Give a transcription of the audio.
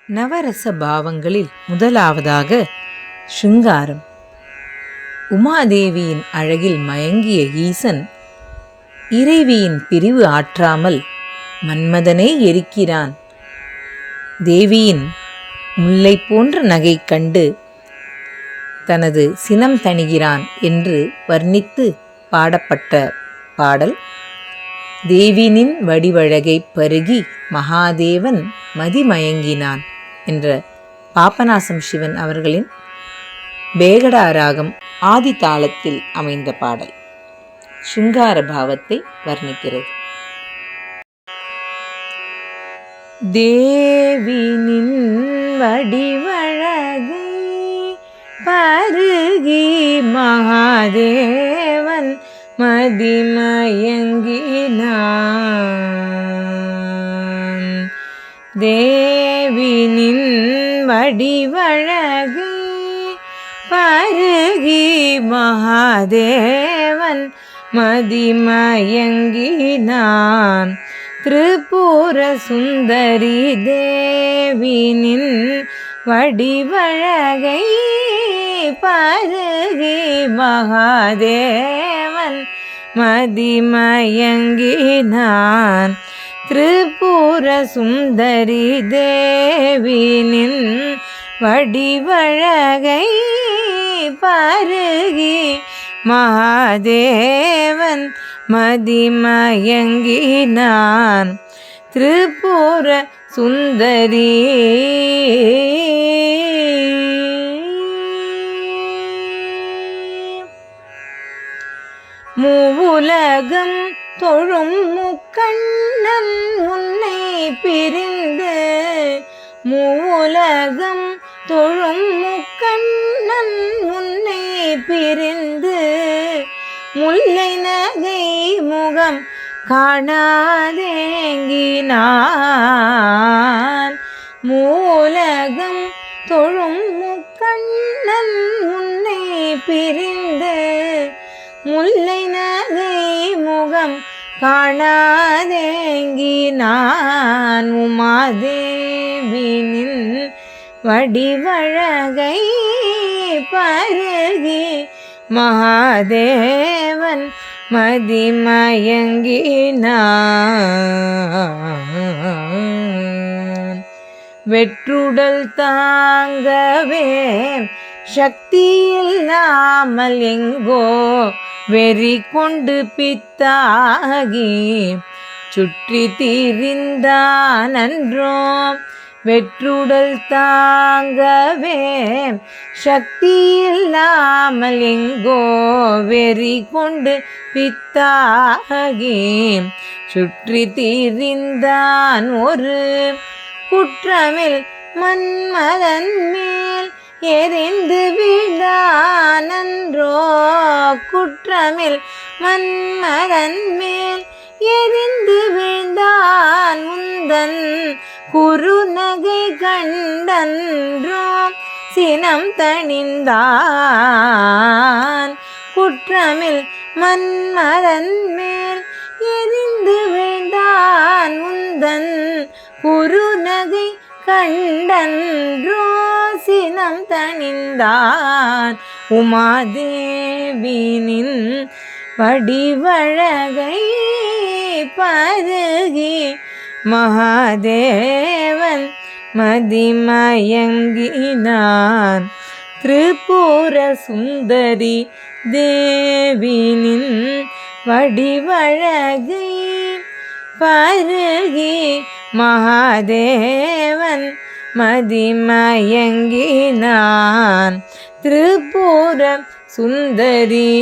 நவரச பாவங்களில் முதலாவதாக சிருங்காரம். உமாதேவியின் அழகில் மயங்கிய ஈசன் இறைவியின் பிரிவு ஆற்றாமல் மன்மதனை எரிக்கிறான். தேவியின் முல்லை போன்ற நகை கண்டு தனது சினம் தணிகிறான் என்று வர்ணித்து பாடப்பட்ட பாடல். தேவினின் வடிவழகை பருகி மகாதேவன் மதிமயங்கினான் என்ற பாபநாசம் சிவன் அவர்களின் பேகடா ராகம் ஆதி தாளத்தில் அமைந்த பாடல் சிருங்கார பாவத்தை வர்ணிக்கிறது. தேவினின் வடிவழகை பருகி மகாதேவன் மதிமயங்கினான். தேவினின் வடிவழகை பருகி மகாதேவன் மதிமயங்கினான். திரிபுர சுந்தரி தேவினின் வடிவழகை பருகி மகாதேவன் மதிமயங்கினான். திரிபுர சுந்தரி தேவினின் வடிவழகை பருகி மகாதேவன் மதிமயங்கினான். திரிபுர சுந்தரி மூவுலகம் தொழும் முக்கண்ணன் உன்னை பிரிந்து, மூவுலகம் தொழும் முக்கண்ணன் உன்னை பிரிந்து, முல்லை நகை முகம் காணாதேங்கினான். மூலகம் தொழும் முக்கண்ணன் உன்னை பிரிந்து, முல்லை நகை முகம் காணாதேங்கினான். உமாதேவினின் வடிவழகை பருகி மகாதேவன் மதிமயங்கினான். வெற்றுடல் தாங்கவே சக்தி இல்லாமல் எங்கோ வெறி கொண்டு பித்தாகி சுற்றி திரிந்தான் அன்றோ. வெற்றுடல் தாங்கவே சக்தி இல்லாமல் எங்கோ வெறி கொண்டு பித்தாகி சுற்றி திரிந்தான். ஒரு குற்றமில் மன்மதன் மேல் எரிந்து விழான் அன்றோ. குற்றமில் மன்மதன் மேல் எரிந்து விழுந்தான். உந்தன் குறுநகை கண்டன்றோ சினம் தணிந்தான். குற்றமில் மன்மதன் மேல் எரிந்து விழுந்தான். உந்தன் குறுநகை கண்டன்றோ சினம் தணிந்தான். உமாதேவினின் வடிவழகை பருகி மகாதேவன் மதிமயங்கினான். திரிபுர சுந்தரி தேவினின் வடிவழகை பருகி மகாதேவன் மதிமயங்கினான். திரிபுர சுந்தரி